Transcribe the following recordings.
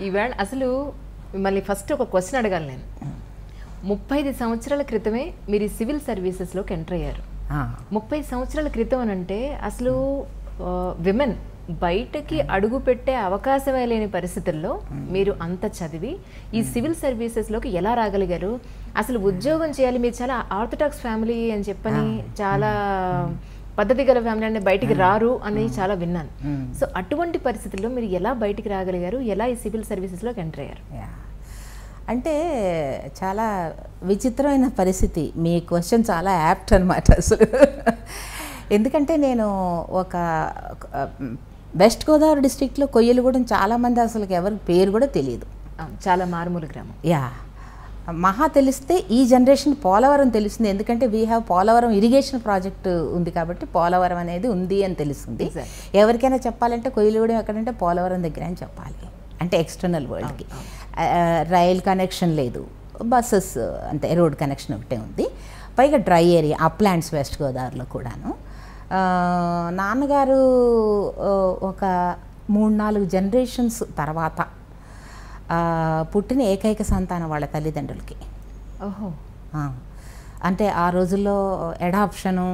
ఈవేళ అసలు మిమ్మల్ని ఫస్ట్ ఒక క్వశ్చన్ అడగాలి నేను. 35 సంవత్సరాల క్రితమే మీరు సివిల్ సర్వీసెస్లోకి ఎంటర్ అయ్యారు. 30 సంవత్సరాల క్రితం అని అంటే అసలు విమెన్ బయటకి అడుగు పెట్టే అవకాశమే లేని పరిస్థితుల్లో మీరు అంత చదివి ఈ సివిల్ సర్వీసెస్లోకి ఎలా రాగలిగారు? అసలు ఉద్యోగం చేయాలి, మీరు చాలా ఆర్థోడాక్స్ ఫ్యామిలీ అని చెప్పని, చాలా పద్ధతి గల ఫ్యామిలీ అంటే బయటికి రారు అని చాలా విన్నాను. సో అటువంటి పరిస్థితుల్లో మీరు ఎలా బయటికి రాగలిగారు? ఎలా ఈ సివిల్ సర్వీసెస్లోకి ఎంటర్ అయ్యారు? అంటే చాలా విచిత్రమైన పరిస్థితి. మీ క్వశ్చన్ చాలా యాప్ట్ అనమాట అసలు. ఎందుకంటే నేను ఒక వెస్ట్ గోదావరి డిస్ట్రిక్ట్లో కొయ్యలగూడెం చాలామంది అసలు ఎవరికి పేరు కూడా తెలియదు. చాలా మారుమూల గ్రామం. మహా తెలిస్తే ఈ జనరేషన్ పోలవరం తెలుస్తుంది. ఎందుకంటే we have Polavaram irrigation project ఉంది కాబట్టి పోలవరం అనేది ఉంది అని తెలుస్తుంది. ఎవరికైనా చెప్పాలంటే కొయ్యలగూడెం ఎక్కడంటే పోలవరం దగ్గర అని చెప్పాలి, అంటే ఎక్స్టర్నల్ వరల్డ్కి. రైల్ కనెక్షన్ లేదు, బస్సెస్ అంటే రోడ్ కనెక్షన్ ఒకటే ఉంది. పైగా డ్రై ఏరియా, అప్లాండ్స్ వెస్ట్ గోదావరిలో కూడాను. నాన్నగారు ఒక 3-4 జనరేషన్స్ తర్వాత పుట్టిన ఏకైక సంతానం వాళ్ళ తల్లిదండ్రులకి. అంటే ఆ రోజుల్లో అడాప్షను,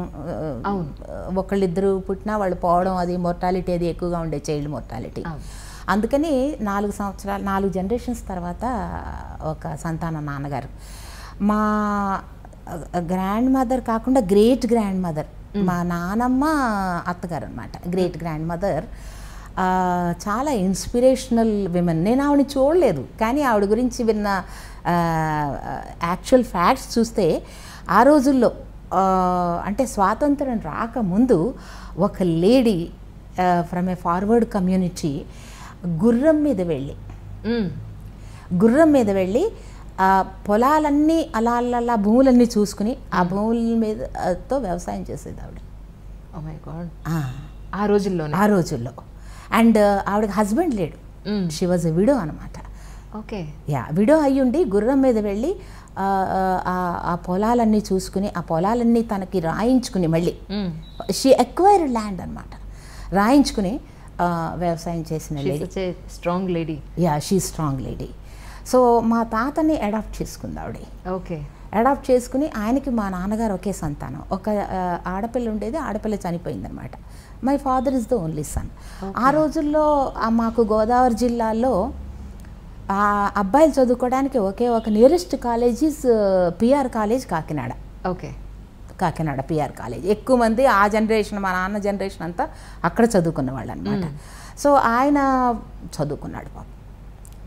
ఒకళ్ళిద్దరు పుట్టినా వాళ్ళు పోవడం, అది మోర్టాలిటీ అది ఎక్కువగా ఉండే, చైల్డ్ మోర్టాలిటీ. అందుకని 4 జనరేషన్స్ తర్వాత ఒక సంతానం నాన్నగారు. మా గ్రాండ్ మదర్ కాకుండా గ్రేట్ గ్రాండ్ మదర్, మా నానమ్మ అత్తగారు అనమాట, గ్రేట్ గ్రాండ్ మదర్ చాలా ఇన్స్పిరేషనల్ విమెన్. నేను ఆవిడని చూడలేదు, కానీ ఆవిడ గురించి విన్న యాక్చువల్ ఫ్యాక్ట్స్ చూస్తే ఆ రోజుల్లో అంటే స్వాతంత్రం రాకముందు ఒక lady from A forward community గుర్రం మీద వెళ్ళి ఆ పొలాలన్నీ అలా భూములన్నీ చూసుకుని ఆ భూముల మీదతో వ్యవసాయం చేసేది ఆవిడ. Oh my God. ఆ రోజుల్లో అండ్ ఆవిడకి హస్బెండ్ లేడు, షీ వాజ్ ఎ విడో అనమాట. ఓకే. విడో అయ్యుండి గుర్రం మీద వెళ్ళి ఆ పొలాలన్నీ చూసుకుని, ఆ పొలాలన్నీ తనకి రాయించుకుని, మళ్ళీ షీ ఎక్వైర్డ్ ల్యాండ్ అనమాట, రాయించుకుని వ్యవసాయం చేసిన strong lady. She strong lady. So మా తాతని అడాప్ట్ చేసుకుంది ఆవిడ. ఓకే. అడాప్ట్ చేసుకుని ఆయనకి మా నాన్నగారు ఒకే సంతానం, ఒక ఆడపిల్ల ఉండేది, ఆడపిల్ల చనిపోయిందనమాట. My father is the only son. ఆ రోజుల్లో మాకు గోదావరి జిల్లాలో అబ్బాయిలు చదువుకోవడానికి ఒకే ఒక nearest college is PR college, Kakinada. Okay. Kakinada PR college. ఎక్కువ మంది ఆ జనరేషన్, మా నాన్న జనరేషన్ అంతా అక్కడ చదువుకున్న వాళ్ళు అనమాట. సో ఆయన చదువుకున్నాడు పాపం.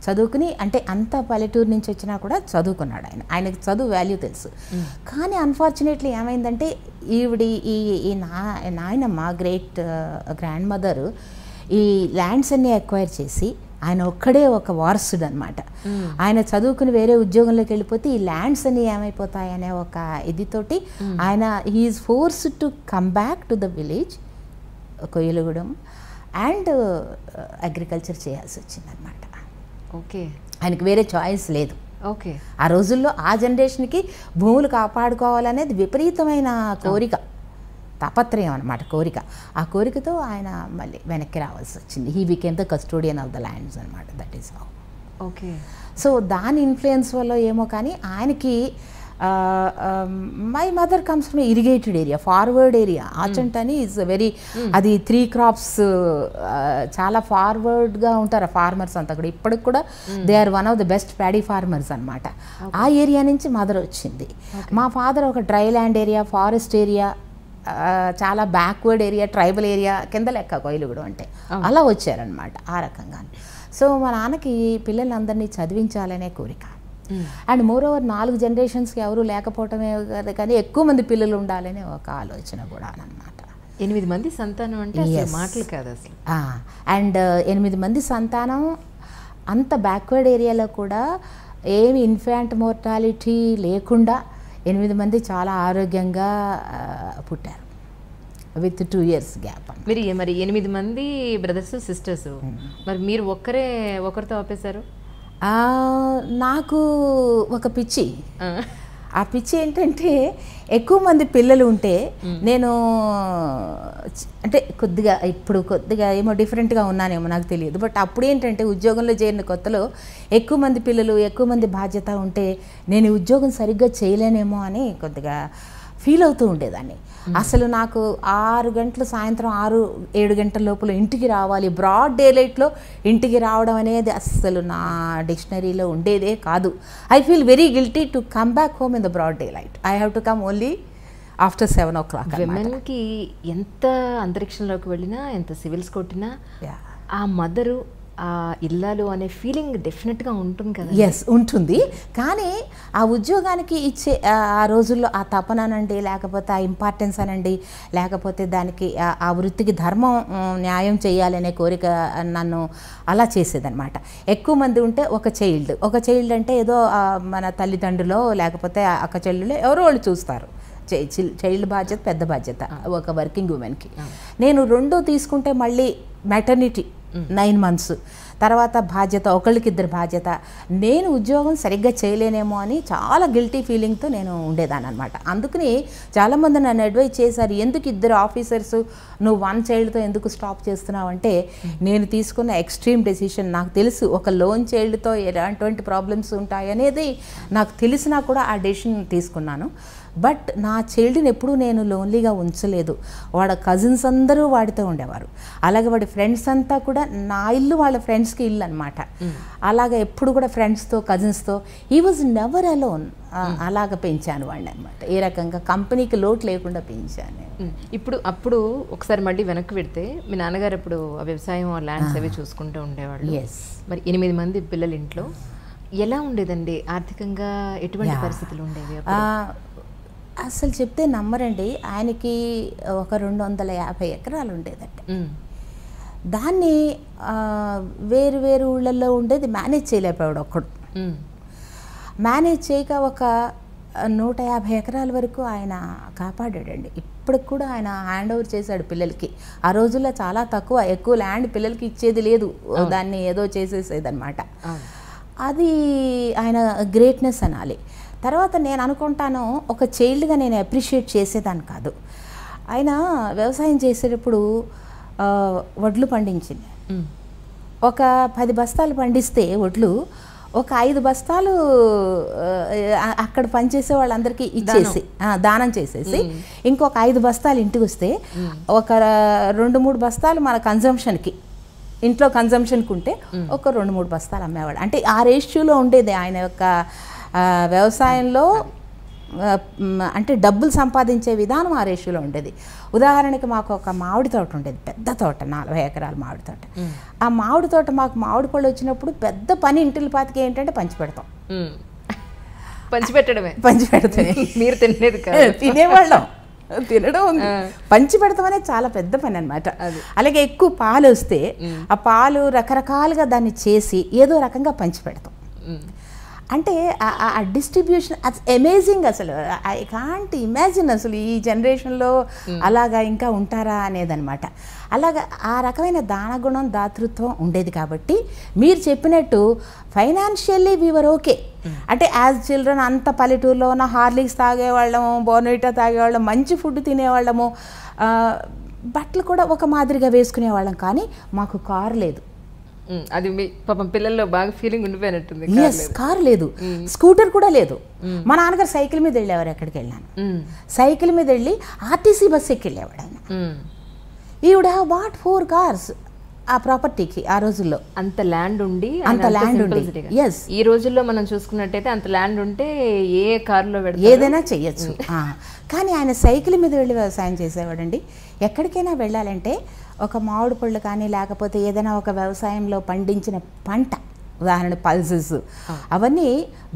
చదువుకుని, అంటే అంత పల్లెటూరు నుంచి వచ్చినా కూడా చదువుకున్నాడు ఆయన. ఆయనకి చదువు వాల్యూ తెలుసు. కానీ అన్ఫార్చునేట్లీ ఏమైందంటే ఈ నాయనమ్మ గ్రేట్ గ్రాండ్ మదర్ ఈ ల్యాండ్స్ అన్నీ ఎక్వైర్ చేసి, ఆయన ఒక్కడే ఒక వారసుడు అనమాట. ఆయన చదువుకుని వేరే ఉద్యోగంలోకి వెళ్ళిపోతే ఈ ల్యాండ్స్ అన్నీ ఏమైపోతాయనే ఒక ఇదితోటి ఆయన he is forced to come back to the village Koyyalagudem and agriculture చేయాల్సి వచ్చిందనమాట. ఓకే. ఆయనకి వేరే చాయిస్ లేదు. ఓకే. ఆ రోజుల్లో ఆ జనరేషన్కి భూములు కాపాడుకోవాలనేది విపరీతమైన కోరిక, తాపత్రయం అనమాట, కోరిక. ఆ కోరికతో ఆయన మళ్ళీ వెనక్కి రావాల్సి వచ్చింది. He became the custodian of the lands అనమాట. That is how. Okay. So దాని ఇన్ఫ్లుయెన్స్ వల్ల ఏమో కానీ ఆయనకి my mother comes from irrigated area, forward area. Achanta అని ఈజ్ వెరీ, అది 3 crops, చాలా ఫార్వర్డ్గా ఉంటారు ఆ ఫార్మర్స్ అంతా కూడా. ఇప్పటికి కూడా they are one of the best paddy farmers అనమాట. ఆ ఏరియా నుంచి మదర్ వచ్చింది. మా ఫాదర్ ఒక dry land area, forest area, చాలా బ్యాక్వర్డ్ ఏరియా, ట్రైబల్ ఏరియా కింద లెక్క కొయ్యలగూడెం అంటే. అలా వచ్చారనమాట ఆ రకంగా. సో మా నాన్నకి పిల్లలందరినీ చదివించాలనే కోరిక. అండ్ మోర్ ఓవర్ 4 జనరేషన్స్కి ఎవరు లేకపోవటమే కదా, కానీ ఎక్కువ మంది పిల్లలు ఉండాలనే ఒక ఆలోచన కూడా అనమాట. 8 మంది సంతానం అంటే మాటలు కాదు అసలు. అండ్ 8 మంది సంతానం, అంత బ్యాక్వర్డ్ ఏరియాలో కూడా ఏమి ఇన్ఫాంట్ మోర్టాలిటీ లేకుండా 8 మంది చాలా ఆరోగ్యంగా పుట్టారు విత్ 2 years గ్యాప్. మరి 8 మంది బ్రదర్స్ సిస్టర్స్, మరి మీరు ఒకరితో ఆపేశారు? నాకు ఒక పిచ్చి, ఆ పిచ్చి ఏంటంటే ఎక్కువ మంది పిల్లలు ఉంటే నేను అంటే కొద్దిగా ఏమో డిఫరెంట్గా ఉన్నానేమో నాకు తెలియదు. బట్ అప్పుడు ఏంటంటే ఉద్యోగంలో చేరిన కొత్తలో ఎక్కువ మంది పిల్లలు ఎక్కువ మంది బాధ్యత ఉంటే నేను ఈ ఉద్యోగం సరిగ్గా చేయలేనేమో అని కొద్దిగా ఫీల్ అవుతూ ఉండేదాన్ని. అసలు నాకు 6 గంటలు సాయంత్రం 6-7 గంటల లోపల ఇంటికి రావాలి, బ్రాడ్ డే లైట్లో ఇంటికి రావడం అనేది అస్సలు నా డిక్షనరీలో ఉండేదే కాదు. I feel very guilty to come back home in the broad daylight. I have to come only after 7 o'clock. విమెన్కి ఎంత అంతరిక్షంలోకి వెళ్ళినా ఎంత సివిల్స్ కొట్టినా ఆ మదరు ఆ ఇల్లాలు అనే ఫీలింగ్ డెఫినెట్గా ఉంటుంది కదా. ఎస్ ఉంటుంది. కానీ ఆ ఉద్యోగానికి ఇచ్చే ఆ రోజుల్లో ఆ తపన అనండి, లేకపోతే ఆ ఇంపార్టెన్స్ అనండి, లేకపోతే దానికి ఆ వృత్తికి ధర్మం న్యాయం చేయాలనే కోరిక నన్ను అలా చేసేదన్నమాట. ఎక్కువ మంది ఉంటే ఒక చైల్డ్ అంటే ఏదో మన తల్లిదండ్రులో లేకపోతే అక్క చెల్లెలు ఎవరో వాళ్ళు చూస్తారు. చైల్డ్ బాధ్యత పెద్ద బాధ్యత ఒక వర్కింగ్ ఉమెన్కి. నేను 2 తీసుకుంటే మళ్ళీ మెటర్నిటీ 9 months తర్వాత బాధ్యత, ఒకళ్ళకిద్దరు బాధ్యత. నేను ఉద్యోగం సరిగ్గా చేయలేనేమో అని చాలా గిల్టీ ఫీలింగ్తో నేను ఉండేదాన్ని అనమాట. అందుకని చాలామంది నన్ను అడ్వైజ్ చేశారు, ఎందుకు 2 ఆఫీసర్స్ నువ్వు 1 చైల్డ్తో ఎందుకు స్టాప్ చేస్తున్నావు అంటే, నేను తీసుకున్న ఎక్స్ట్రీమ్ డెసిషన్ నాకు తెలుసు. ఒక లోన్ చైల్డ్తో ఎలాంటి ప్రాబ్లమ్స్ ఉంటాయి అనేది నాకు తెలిసినా కూడా ఆ డెసిషన్ తీసుకున్నాను. బట్ నా చైల్డ్ని ఎప్పుడూ నేను లోన్లీగా ఉంచలేదు. వాడి కజిన్స్ అందరూ వాడితో ఉండేవారు, అలాగే వాడి ఫ్రెండ్స్ అంతా కూడా నా ఇల్లు వాళ్ళ ఫ్రెండ్స్కి ఇల్లు అనమాట. అలాగే ఎప్పుడు కూడా ఫ్రెండ్స్తో కజిన్స్తో ఈ వాజ్ నెవర్ అలోన్. అలాగ పెంచాను వాడిని అనమాట. ఏ రకంగా కంపెనీకి లోటు లేకుండా పెంచాను. అప్పుడు ఒకసారి మళ్ళీ వెనక్కి పెడితే మీ నాన్నగారు అప్పుడు వ్యవసాయం ల్యాండ్స్ అవి చూసుకుంటూ ఉండేవాళ్ళు. మరి 8 మంది పిల్లలు ఇంట్లో ఎలా ఉండేదండి ఆర్థికంగా? ఎటువంటి పరిస్థితులు ఉండేవి? అసలు చెప్తే నమ్మరండి, ఆయనకి ఒక 250 ఎకరాలు ఉండేదండి. దాన్ని వేరు ఊళ్ళల్లో ఉండేది మేనేజ్ చేయలేకపోయాడు ఒక్కడు. మేనేజ్ చేయక ఒక 150 ఎకరాల వరకు ఆయన కాపాడాడండి. ఇప్పటికి కూడా ఆయన హ్యాండ్ ఓవర్ చేశాడు పిల్లలకి. ఆ రోజుల్లో చాలా ఎక్కువ ల్యాండ్ పిల్లలకి ఇచ్చేది లేదు, దాన్ని ఏదో చేసేసేదన్నమాట. అది ఆయన గ్రేట్నెస్ అనాలి. తర్వాత నేను అనుకుంటాను, ఒక చైల్డ్గా నేను అప్రిషియేట్ చేసేదాన్ని కాదు. ఆయన వ్యవసాయం చేసేటప్పుడు వడ్లు పండించింది. ఒక 10 బస్తాలు పండిస్తే వడ్లు ఒక 5 బస్తాలు అక్కడ పనిచేసే వాళ్ళందరికీ ఇచ్చేసి దానం చేసేసి ఇంకొక 5 బస్తాలు ఇంటికి వస్తే ఒక 2-3 బస్తాలు మన కన్జంప్షన్కి, ఇంట్లో కన్జంప్షన్కి ఉంటే ఒక 2-3 బస్తాలు అమ్మేవాడు. అంటే ఆ రేషియోలో ఉండేది ఆయన యొక్క వ్యవసాయంలో. అంటే డబ్బులు సంపాదించే విధానం ఆ రేషియోలో ఉండేది. ఉదాహరణకి మాకు ఒక మామిడి తోట ఉండేది, పెద్ద తోట, 40 ఎకరాల మామిడి తోట. ఆ మామిడి తోట మాకు మామిడి పళ్ళు వచ్చినప్పుడు పెద్ద పని ఇంటికి పాతికి ఏంటంటే పంచిపెడతాం. పంచిపెడతాం. మీరు తినేది కాదు, తినేవాళ్ళం. తినడం ఉంది, పంచి పెడతాం అనేది చాలా పెద్ద పని అనమాట. అలాగే ఎక్కువ పాలు వస్తే ఆ పాలు రకరకాలుగా దాన్ని చేసి ఏదో రకంగా పంచి పెడతాం. అంటే ఆ డిస్ట్రిబ్యూషన్ అమేజింగ్. అసలు ఐ కాంట్ ఇమాజిన్ అసలు ఈ జనరేషన్లో అలాగా ఇంకా ఉంటారా అనేదన్నమాట. అలాగా ఆ రకమైన దానగుణం, దాతృత్వం ఉండేది. కాబట్టి మీరు చెప్పినట్టు ఫైనాన్షియల్లీ వీవర్ ఓకే. అంటే యాజ్ చిల్డ్రన్ అంత పల్లెటూరులో ఉన్న హార్లిక్స్ తాగేవాళ్ళము, బోర్న్విటా తాగేవాళ్ళం, మంచి ఫుడ్ తినేవాళ్ళము, బట్టలు కూడా ఒక మాదిరిగా వేసుకునేవాళ్ళం. కానీ మాకు కారు లేదు. అది మీ పాపం పిల్లల్లో బాగా ఫీలింగ్ ఉండిపోయినట్టుంది. కారు లేదు, స్కూటర్ కూడా లేదు. మా నాన్నగారు సైకిల్ మీద వెళ్ళేవారు. ఎక్కడికి వెళ్ళాను సైకిల్ మీద వెళ్ళి ఆర్టీసీ బస్ ఎక్కి వెళ్ళేవాడు ఆయన. ఈ వుడ్ హ్యావ్ బాట్ 4 cars ఆ ప్రాపర్టీకి. ఆ రోజుల్లో అంత ల్యాండ్ ఉండి ఎస్, ఈ రోజుల్లో మనం చూసుకున్నట్టయితే అంత ల్యాండ్ ఉంటే ఏ కారులో ఏదైనా చెయ్యొచ్చు. కానీ ఆయన సైకిల్ మీద వెళ్ళి వ్యవసాయం చేసేవాడండి. ఎక్కడికైనా వెళ్ళాలంటే ఒక మామిడి పళ్ళు కానీ లేకపోతే ఏదైనా ఒక వ్యవసాయంలో పండించిన పంట, ఉదాహరణ పల్సెస్, అవన్నీ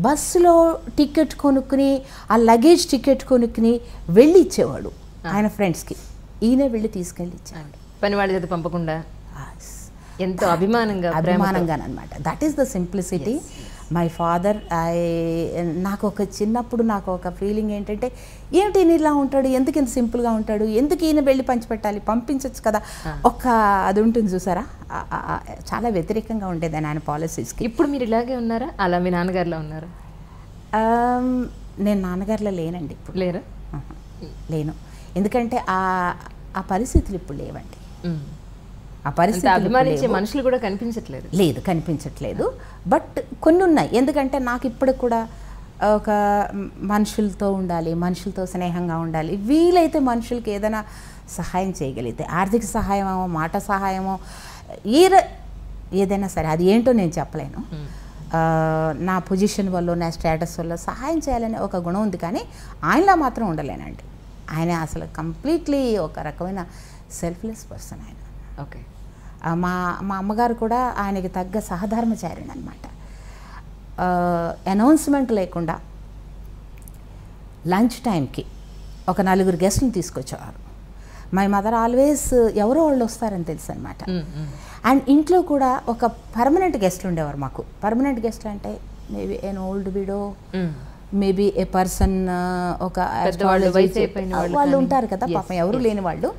బస్సులో టికెట్ కొనుక్కుని ఆ లగేజ్ టికెట్ కొనుక్కుని వెళ్ళి ఇచ్చేవాడు ఆయన ఫ్రెండ్స్కి. ఈయన వెళ్ళి తీసుకెళ్ళి ఇచ్చాడు, పని వాళ్ళ చేత పంపకుండా. ఎంతో అభిమానంగానమాట. That is the simplicity. My father నాకు ఒక చిన్నప్పుడు నాకు ఒక ఫీలింగ్ ఏంటంటే, ఏమిటి ఈయన ఇలా ఉంటాడు, ఎందుకు ఇంత సింపుల్గా ఉంటాడు, ఎందుకు ఈయన వెళ్ళి పంచిపెట్టాలి, పంపించవచ్చు కదా, ఒక అది ఉంటుంది చూసారా. చాలా వ్యతిరేకంగా ఉండేది ఆయన పాలసీస్కి. ఇప్పుడు మీరు ఇలాగే ఉన్నారా, అలా మీ నాన్నగారిలో ఉన్నారా? నేను నాన్నగారిలో లేనండి ఇప్పుడు. లేరా? లేను. ఎందుకంటే ఆ పరిస్థితులు ఇప్పుడు లేవండి. ఆ అంటే పరిస్థితులు అభిమానించే మనుషులు కూడా కనిపించట్లేదు. లేదు, కనిపించట్లేదు. బట్ కొన్ని ఉన్నాయి. ఎందుకంటే నాకు ఇప్పుడు కూడా ఒక మనుషులతో ఉండాలి, మనుషులతో స్నేహంగా ఉండాలి. వీలైతే మనుషులకి ఏదైనా సహాయం చేయగలిగితే, ఆర్థిక సహాయమో మాట సహాయమో ఏదైనా సరే, అది ఏంటో నేను చెప్పలేను. నా పొజిషన్ వల్ల, నా స్టేటస్ వల్ల సహాయం చేయాలనే ఒక గుణం ఉంది, కానీ ఆయనలా మాత్రం ఉండలేనండి. ఆయన అసలు కంప్లీట్లీ ఒక రకమైన సెల్ఫ్లెస్ పర్సన్ ఆయన. ఓకే. మా అమ్మగారు కూడా ఆయనకి తగ్గ సహధర్మచారిణి అనమాట. అనౌన్స్మెంట్ లేకుండా లంచ్ టైంకి ఒక 4 గెస్ట్ని తీసుకొచ్చేవారు. మై మదర్ ఆల్వేస్ ఎవరో వాళ్ళు వస్తారని తెలుసు అనమాట. అండ్ ఇంట్లో కూడా ఒక పర్మనెంట్ గెస్ట్లు ఉండేవారు మాకు. పర్మనెంట్ గెస్ట్లు అంటే మేబీ ఎన్ ఓల్డ్ విడో, మేబీ ఏ పర్సన్, ఒక వాళ్ళు ఉంటారు కదా పాపం, ఎవరు లేని వాళ్ళు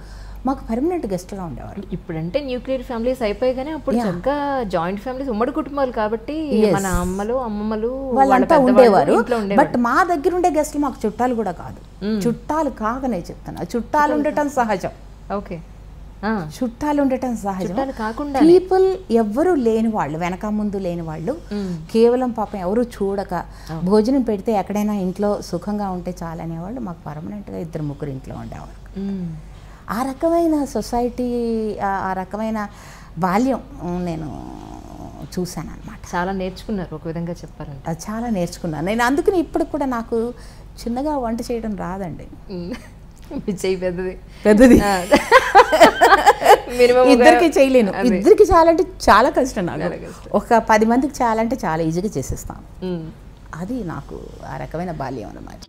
మాకు పర్మనెంట్ గెస్ట్గా ఉండేవారు. ఇప్పుడంటే న్యూక్లియర్ ఫ్యామిలీస్ అయిపోయి, కానీ అప్పుడు చక్కగా జాయింట్ ఫ్యామిలీస్, ఉమ్మడి కుటుంబాలు కాబట్టి మన అమ్మలు అమ్మమ్మలు వాళ్ళంతా ఉండేవారు. బట్ మా దగ్గర ఉండే గెస్ట్లు మాకు చుట్టాలు కూడా కాదు. చుట్టాలు కాకనే చెప్తున్నా, చుట్టాలు ఉండటం సహజం. ఓకే. చుట్టాలు ఉండటం సహజం. కాకుండా పీపుల్ ఎవ్వరూ లేని వాళ్ళు, వెనక ముందు లేని వాళ్ళు, కేవలం పాపం ఎవరు చూడక భోజనం పెడితే ఎక్కడైనా ఇంట్లో సుఖంగా ఉంటే చాలనేవాళ్ళు మాకు పర్మనెంట్గా 2-3 ఇంట్లో ఉండేవారు. ఆ రకమైన సొసైటీ, ఆ రకమైన బాల్యం నేను చూశాను అనమాట. చాలా నేర్చుకున్నారు ఒక విధంగా చెప్పాలంటే. చాలా నేర్చుకున్నాను నేను. అందుకని ఇప్పుడు కూడా నాకు చిన్నగా వంట చేయడం రాదండి. చెయ్యి పెద్దది పెద్దది ఇద్దరికి చేయలేను. ఇద్దరికి చాలంటే చాలా కష్టం నాకు. ఒక 10 మందికి చాలంటే చాలా ఈజీగా చేసేస్తాను. అది నాకు ఆ రకమైన బాల్యం అన్నమాట.